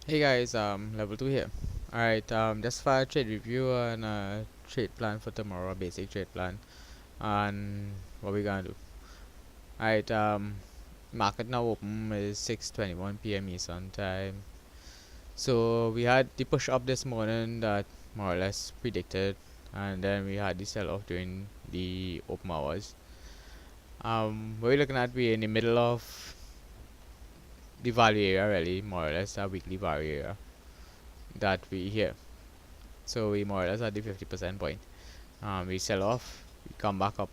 Hey guys, level 2 here. Alright, just for a trade review and a trade plan for tomorrow, a basic trade plan, and what we gonna do. Alright, market now open is 6:21 p.m. Eastern time. So we had the push up this morning that more or less predicted, and then we had the sell off during the open hours. What we're looking at, we're in the middle of the value area, really, more or less a weekly value area that we here. So we more or less at the 50% point. We sell off, we come back up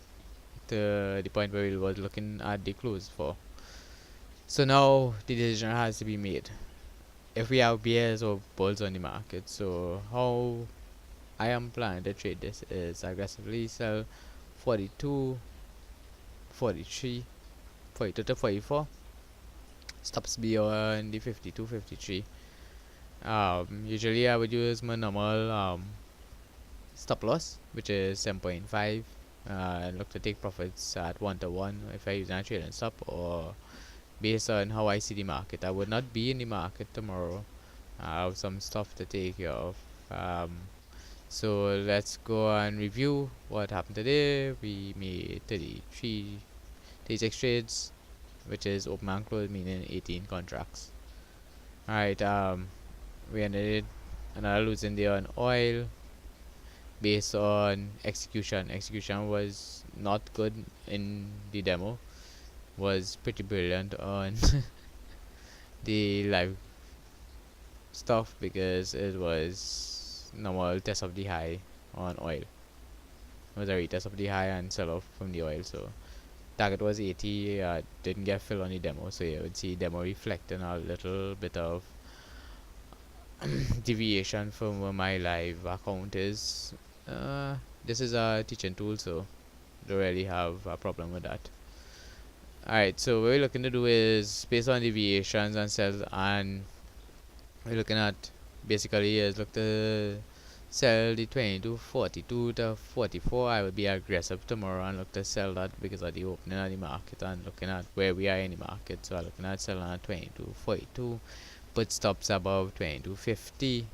to the point where we was looking at the close for. So now the decision has to be made. If we have bears or bulls on the market, so how I am planning to trade this is aggressively sell 42, 43, 42 to 44. Stops beyond the 52, 53. Usually I would use my normal stop loss, which is 7.5. Look to take profits at 1 to 1 if I use a trailing stop, or based on how I see the market. I would not be in the market tomorrow. I have some stuff to take care of. So let's go and review what happened today. We made 33, 36 trades, which is open and close, meaning 18 contracts. Alright, we ended another losing there on oil based on execution. Execution was not good in the demo, was pretty brilliant on the live stuff because it was normal test of the high on oil. It was a retest of the high and sell off from the oil. So target was 80, didn't get filled on the demo. So you would see demo reflecting a little bit of deviation from where my live account is. This is a teaching tool, so don't really have a problem with that. Alright, so what we're looking to do is based on deviations and cells, and we're looking at basically is look to sell the 22 42 to 44. I will be aggressive tomorrow and look to sell that because of the opening of the market and looking at where we are in the market. So I'm looking at selling at 22 42, put stops above 22.50.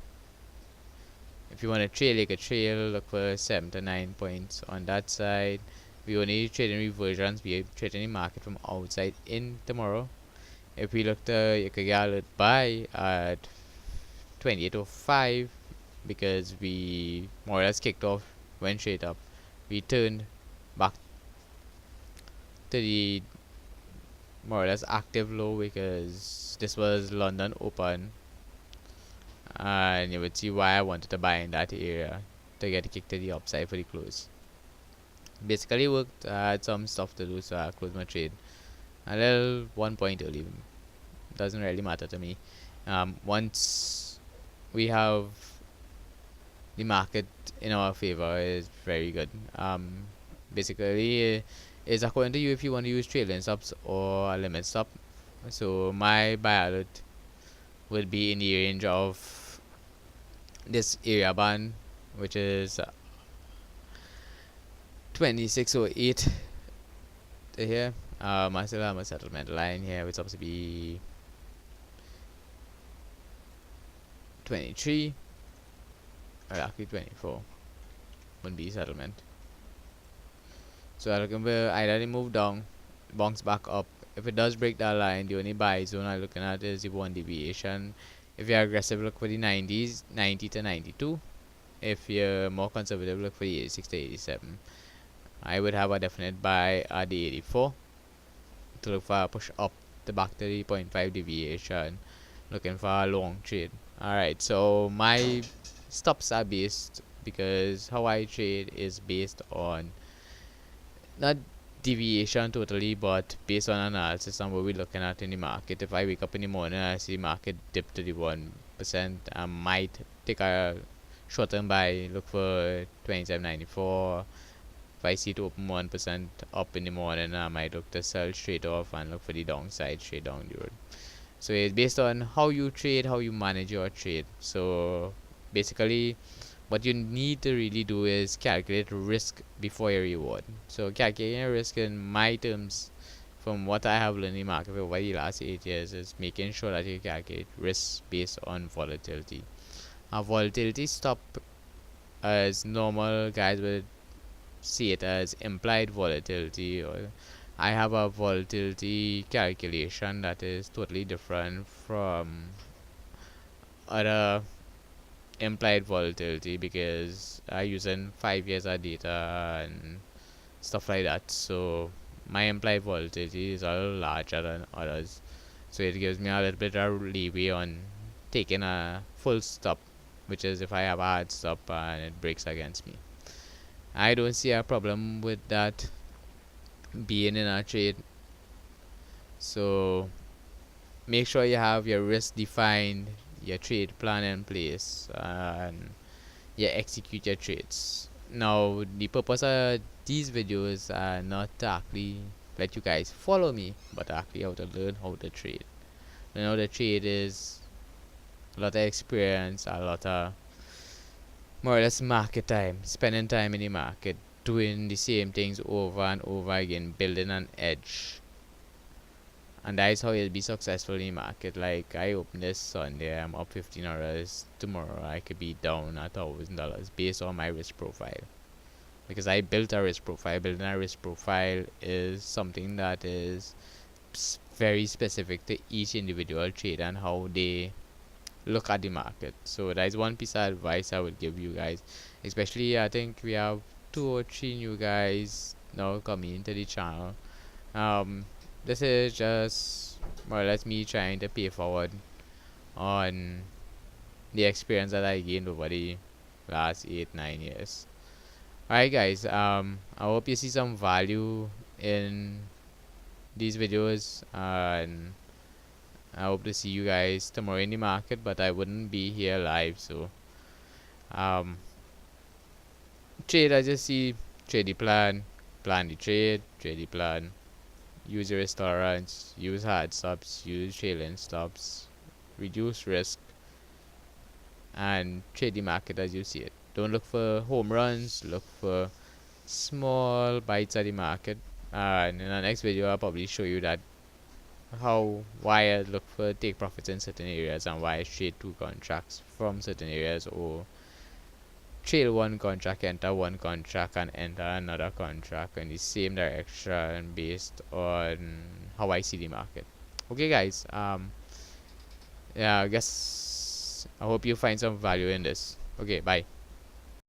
If you want to trail, you can trail, look for 7 to 9 points on that side. We only trading reversions, we are trading the market from outside in tomorrow. If we look to, you can get a buy at 28.05 because we more or less kicked off, went straight up. We turned back to the more or less active low because this was London open, and you would see why I wanted to buy in that area to get a kick to the upside for the close. Basically worked. I had some stuff to do, so I closed my trade a little 1 point early. Doesn't really matter to me. Once we have the market in our favor, is very good. Basically, it's according to you if you want to use trailing stops or a limit stop. So my buy alert would be in the range of this area band, which is 2608 to here. I still have a settlement line here, which supposed to be 23, or actually 24. Wouldn't be settlement. So I'm looking for either they move down, bounce back up. If it does break that line, the only buy zone I'm looking at is the 1 deviation. If you're aggressive, look for the 90s, 90 to 92. If you're more conservative, look for the 86 to 87. I would have a definite buy at the 84 to look for a push up to back to the 0.5 deviation, looking for a long trade. Alright, so my stops are based because how I trade is based on not deviation totally, but based on analysis and what we're looking at in the market. If I wake up in the morning and I see market dip to the 1%, I might take a short term buy, look for 27.94. If I see it open 1% up in the morning, I might look to sell straight off and look for the downside straight down the road. So it's based on how you trade, how you manage your trade. So basically, what you need to really do is calculate risk before your reward. So calculating risk in my terms from what I have learned in the market over the last 8 years is making sure that you calculate risk based on volatility. A volatility stop, as normal guys would see it as implied volatility, or I have a volatility calculation that is totally different from other implied volatility because I using 5 years of data and stuff like that. So my implied volatility is a little larger than others. So it gives me a little bit of leeway on taking a full stop, which is if I have a hard stop and it breaks against me. I don't see a problem with that being in a trade. So make sure you have your risk defined, your trade plan in place, and you execute your trades. Now, the purpose of these videos are not to actually let you guys follow me, but actually how to learn how to trade. You know, the trade is a lot of experience, a lot of more or less market time, spending time in the market, doing the same things over and over again, building an edge. And that is how you'll be successful in the market. Like I open this Sunday, I'm up $15. Tomorrow I could be down $1,000 based on my risk profile. Because I built a risk profile. Building a risk profile is something that is very specific to each individual trader and how they look at the market. So that is one piece of advice I would give you guys. Especially I think we have 2 or 3 new guys now coming into the channel. This is just more or less me trying to pay forward on the experience that I gained over the last 8-9 years. Alright guys, I hope you see some value in these videos, and I hope to see you guys tomorrow in the market, but I wouldn't be here live. So trade as you see, trade the plan, plan the trade, trade the plan, use your risk tolerance, use hard stops, use trailing stops, reduce risk, and trade the market as you see it. Don't look for home runs, look for small bites of the market. And in the next video I'll probably show you that why I look for take profits in certain areas and why I trade 2 contracts from certain areas, or trail 1 contract, enter 1 contract and enter another contract in the same direction based on how I see the market. Okay guys, yeah, I guess I hope you find some value in this. Okay, bye.